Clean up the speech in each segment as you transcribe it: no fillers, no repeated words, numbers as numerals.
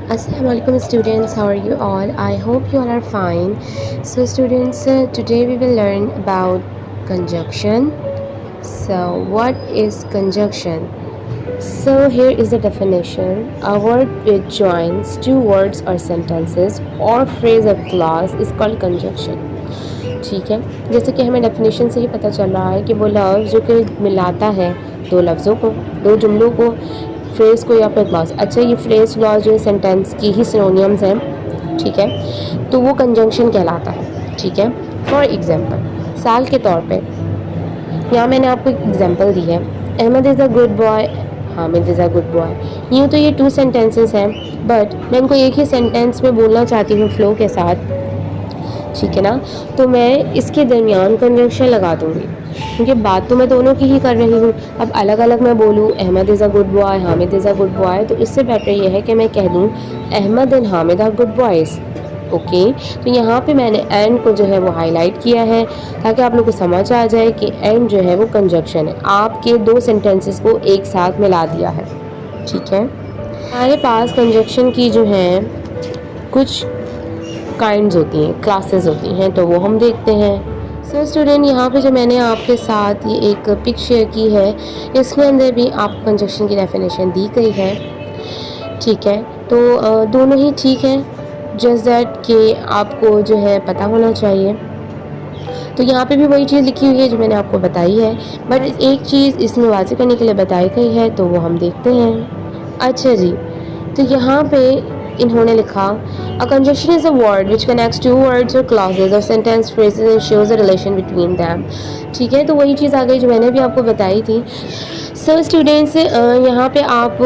Assalamualaikum students, how are you all? I hope you all are fine. So students, today we will learn about conjunction. So what is conjunction? So here is the definition. A word which joins two words or sentences or phrase or clause is called conjunction. ठीक है, जैसे कि हमें definition से ही पता चल रहा है कि वो लफ्ज़ जो कि मिलाता है दो लफ्ज़ों को, दो जुमलों को, फ्रेज़ को या फिर क्लॉज। अच्छा, ये फ्रेज़ क्लॉज जो है सेंटेंस की ही सिनोनियम्स हैं, ठीक है, तो वो कंजंक्शन कहलाता है। ठीक है, फॉर एग्जांपल, साल के तौर पे यहाँ मैंने आपको एक एग्जांपल दी है, Ahmed is a good boy, Hamid is a good boy. यूँ तो ये 2 सेंटेंसेस हैं, बट मैं इनको एक ही सेंटेंस में बोलना चाहती हूँ फ्लो के साथ, ठीक है ना, तो मैं इसके दरमियान कंजंक्शन लगा दूँगी, क्योंकि बात तो मैं दोनों की ही कर रही हूँ। अब अलग अलग मैं बोलूँ Ahmed is a good boy, Hamid is a good boy, तो इससे बेटर ये है कि मैं कह दूँ Ahmed and Hamid are good boys. Okay, तो यहाँ पे मैंने एंड को जो है वो हाईलाइट किया है ताकि आप लोग को समझ आ जाए कि एंड जो है वो कंजंक्शन है, आपके 2 सेंटेंसेस को एक साथ मिला दिया है। ठीक है, हमारे पास कंजंक्शन की जो है कुछ काइंड्स होती हैं, क्लासेस होती हैं, तो वो हम देखते हैं। सो स्टूडेंट, यहाँ पे जो मैंने आपके साथ ये एक पिक शेयर की है, इसके अंदर भी आपको कंजंक्शन की डेफिनेशन दी गई है। ठीक है, तो दोनों ही ठीक हैं, जस्ट दैट कि आपको जो है पता होना चाहिए। तो यहाँ पे भी वही चीज़ लिखी हुई है जो मैंने आपको बताई है, बट एक चीज़ इसमें वाज़ेह करने के लिए बताई गई है, तो वो हम देखते हैं। अच्छा जी, तो यहाँ पे इन्होंने लिखा a conjunction is a word which connects two words और क्लॉजेज और sentence phrases and shows a relation between them. ठीक है, तो वही चीज़ आ गई जो मैंने भी आपको बताई थी। सो स्टूडेंट्स, यहाँ पे आप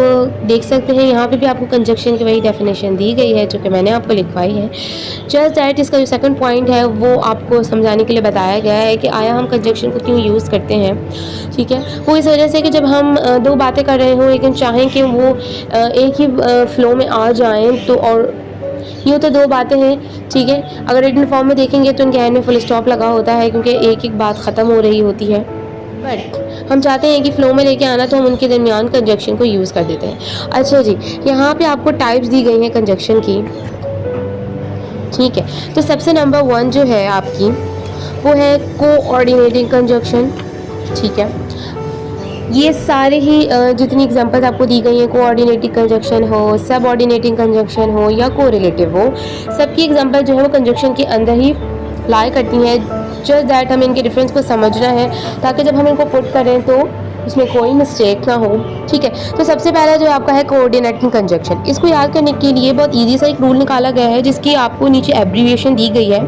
देख सकते हैं, यहाँ पे भी आपको कंजंक्शन की वही डेफिनेशन दी गई है जो कि मैंने आपको लिखवाई है। जस्ट दैट इसका जो सेकंड पॉइंट है वो आपको समझाने के लिए बताया गया है कि आया हम कंजंक्शन को क्यों यूज़ करते हैं। ठीक है, वो इस वजह से कि जब हम 2 बातें कर रहे हों लेकिन चाहें कि वो एक ही फ्लो में आ जाएँ, तो और यूँ तो 2 बातें हैं, ठीक है, अगर रिटन फॉर्म में देखेंगे तो उनके एंड में फुल स्टॉप लगा होता है क्योंकि एक-एक बात ख़त्म हो रही होती है, बट हम चाहते हैं कि फ़्लो में लेके आना, तो हम उनके दरमियान कंजंक्शन को यूज़ कर देते हैं। अच्छा जी, यहाँ पे आपको टाइप्स दी गई हैं कंजंक्शन की। ठीक है, तो सबसे नंबर 1 जो है आपकी वो है कोऑर्डिनेटिंग कंजंक्शन। ठीक है, ये सारे ही जितनी एग्जांपल्स आपको दी गई हैं, कोऑर्डिनेटिंग कंजंक्शन हो, सबऑर्डिनेटिंग कंजंक्शन हो या कोरिलेटिव हो, सबकी एग्जांपल जो है वो कंजंक्शन के अंदर ही लाई करती हैं। जस्ट दैट हमें इनके डिफरेंस को समझना है ताकि जब हम इनको पुट करें तो उसमें कोई मिस्टेक ना हो। ठीक है, तो सबसे पहला जो आपका है कोऑर्डिनेटिंग कंजंक्शन। इसको याद करने के लिए बहुत ईजी सा एक रूल निकाला गया है जिसकी आपको नीचे एब्रीविएशन दी गई है,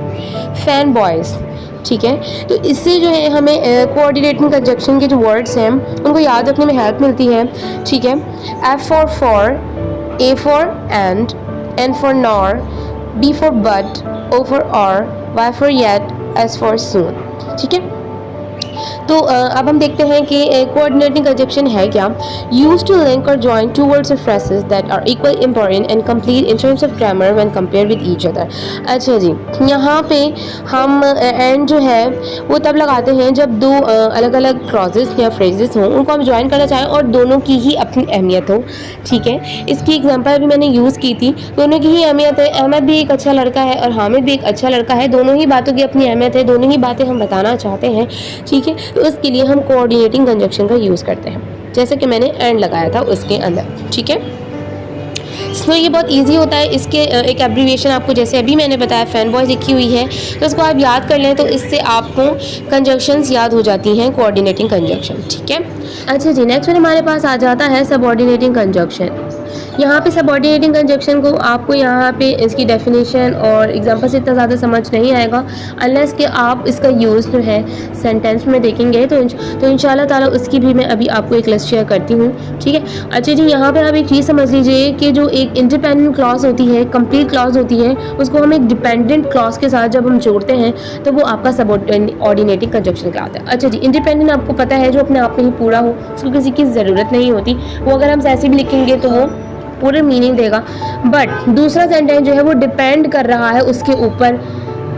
फैन बॉयज़। ठीक है, तो इससे जो है हमें कोऑर्डिनेटिंग कंजंक्शन के जो वर्ड्स हैं उनको याद रखने में हेल्प मिलती है। ठीक है, F for, A for and, N for nor, B for but, O for or, Y for yet, S for soon. ठीक है, तो अब हम देखते हैं कि कोऑर्डिनेटिंग कंजंक्शन है क्या। यूज्ड टू लिंक और जॉइन टू वर्ड्स और phrases that are equal important and complete in terms of grammar when compared with each other. अच्छा जी, यहाँ पे हम एंड जो है वो तब लगाते हैं जब 2 अलग अलग क्लॉजेस या फ्रेजेस हों, उनको हम ज्वाइन करना चाहें और दोनों की ही अपनी अहमियत हो। ठीक है, इसकी एग्जांपल भी मैंने यूज़ की थी, दोनों की ही अहमियत है। अहमद भी एक अच्छा लड़का है और हामिद भी एक अच्छा लड़का है, दोनों ही बातों की अपनी अहमियत है, दोनों ही बातें हम बताना चाहते हैं। ठीक है, तो उसके लिए हम कोऑर्डिनेटिंग कंजंक्शन का यूज़ करते हैं, जैसे कि मैंने एंड लगाया था उसके अंदर। ठीक है, सो ये बहुत इजी होता है। इसके एक एब्रीविएशन आपको जैसे अभी मैंने बताया फैन बॉयज़ लिखी हुई है, तो उसको आप याद कर लें तो इससे आपको कंजंक्शंस याद हो जाती हैं, कोऑर्डिनेटिंग कंजंक्शन। ठीक है, अच्छा जी, नेक्स्ट में हमारे पास आ जाता है सबऑर्डिनेटिंग कंजंक्शन। यहाँ पे सबऑर्डिनेटिंग कंजंक्शन को आपको यहाँ पे इसकी डेफिनेशन और एग्जांपल से इतना ज़्यादा समझ नहीं आएगा अनलेस कि आप इसका यूज़ जो है सेंटेंस में देखेंगे, तो इंशाल्लाह ताला उसकी भी मैं अभी आपको एक लिस्ट शेयर करती हूँ। ठीक है, अच्छा जी, यहाँ पे आप एक चीज़ समझ लीजिए कि जो एक इंडिपेंडेंट क्लॉज होती है, कंप्लीट क्लॉज होती है, उसको हम एक डिपेंडेंट क्लॉज के साथ जब हम जोड़ते हैं तो वो आपका सबऑर्डिनेटिंग कंजंक्शन कहलाता है। अच्छा जी, इंडिपेंडेंट आपको पता है जो अपने आप में ही पूरा हो, उसको किसी की ज़रूरत नहीं होती, वो अगर हम ऐसे भी लिखेंगे तो वो पूरे मीनिंग देगा। बट दूसरा सेंटेंस जो है वो डिपेंड कर रहा है उसके ऊपर,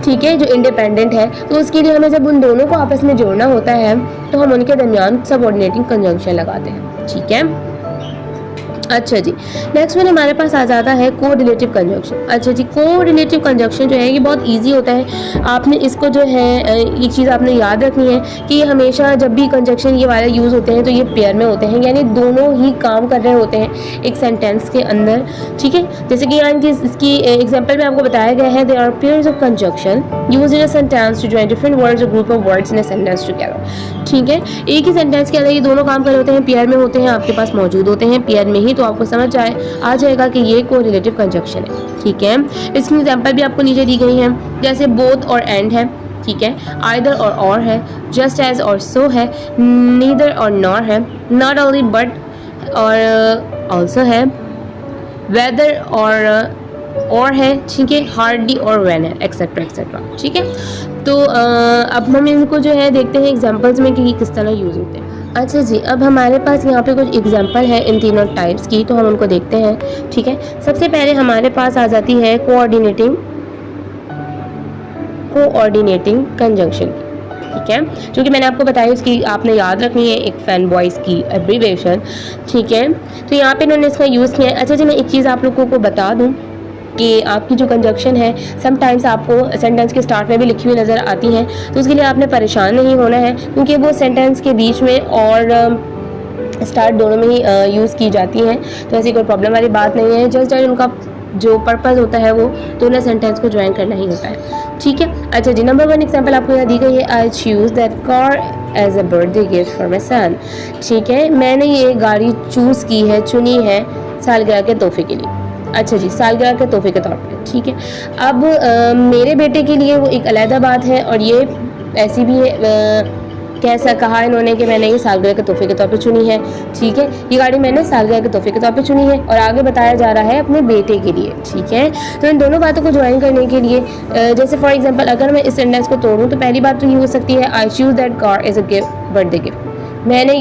ठीक है, जो इंडिपेंडेंट है, तो उसके लिए हमें जब उन दोनों को आपस में जोड़ना होता है तो हम उनके दरमियान सबऑर्डिनेटिंग कंजंक्शन लगाते हैं। ठीक है, अच्छा जी, नेक्स्ट वन हमारे पास आ जाता है कोरिलेटिव कंजंक्शन। अच्छा जी, कोरिलेटिव कंजंक्शन जो है ये बहुत इजी होता है। आपने इसको जो है एक चीज़ आपने याद रखनी है कि हमेशा जब भी कंजंक्शन ये वाले यूज़ होते हैं तो ये पेयर में होते हैं, यानी दोनों ही काम कर रहे होते हैं एक सेंटेंस के अंदर, ठीक है। जैसे कि यहाँ इसकी एग्जाम्पल में आपको बताया गया है, there are pairs of conjunction used in a sentence to join different words और group of words in a sentence together, ठीक है। एक ही सेंटेंस के अंदर ये दोनों काम कर रहे होते हैं, पेयर में होते हैं, आपके पास मौजूद होते हैं पेयर में ही, तो आपको समझ आ जाएगा कि ये कोरिलेटिव कंजंक्शन है, ठीक है। इसकी एग्जांपल भी आपको नीचे दी गई है, जैसे बोथ और एंड है, ठीक है, आइदर और है, जस्ट एज और सो है, नीदर और नॉर है, नॉट ओनली बट और ऑल्सो है, वेदर और है, ठीक है, हार्डली और व्हेन है, एक्सेट्रा एक्सेट्रा, ठीक है। तो अब हम इनको जो है देखते हैं एग्जांपल्स में कि किस तरह यूज़ होते हैं। अच्छा जी, अब हमारे पास यहाँ पे कुछ एग्जांपल है इन तीनों टाइप्स की, तो हम उनको देखते हैं, ठीक है। सबसे पहले हमारे पास आ जाती है कोऑर्डिनेटिंग कंजंक्शन, ठीक है, जो कि मैंने आपको बताया उसकी आपने याद रखनी है एक फैन बॉयज़ की एब्रीवेशन, ठीक है। तो यहाँ पे इन्होंने इसका यूज़ किया है। अच्छा जी, मैं एक चीज़ आप लोगों को बता दूँ कि आपकी जो कंजंक्शन है समटाइम्स आपको सेंटेंस के स्टार्ट में भी लिखी हुई नज़र आती हैं, तो उसके लिए आपने परेशान नहीं होना है, क्योंकि वो सेंटेंस के बीच में और स्टार्ट दोनों में ही यूज़ की जाती हैं, तो ऐसी कोई प्रॉब्लम वाली बात नहीं है। जस्ट उनका जो पर्पज़ होता है वो दोनों सेंटेंस को ज्वाइन करना ही होता है, ठीक है। अच्छा जी, नंबर 1 एग्जाम्पल आपको यहाँ दी गई है, I choose that car as a birthday gift for my son, ठीक है। मैंने ये गाड़ी चूज़ की है, चुनी है सालगिरह के तोहफे के लिए। अच्छा जी, सालगिरह के तोहफे के तौर पे, ठीक है। अब मेरे बेटे के लिए वो एक अलहदा बात है, और ये ऐसी भी है कैसा कहा इन्होंने कि मैंने ये सालगिरह के तोहफे के तौर पे चुनी है, ठीक है। ये गाड़ी मैंने सालगिरह के तोहफे के तौर पे चुनी है, और आगे बताया जा रहा है अपने बेटे के लिए, ठीक है। तो इन दोनों बातों को ज्वाइन करने के लिए जैसे फॉर एग्जांपल अगर मैं इस सेंटेंस को तोड़ूँ तो पहली बात तो ये हो सकती है, I choose that car as a gift, birthday gift. मैंने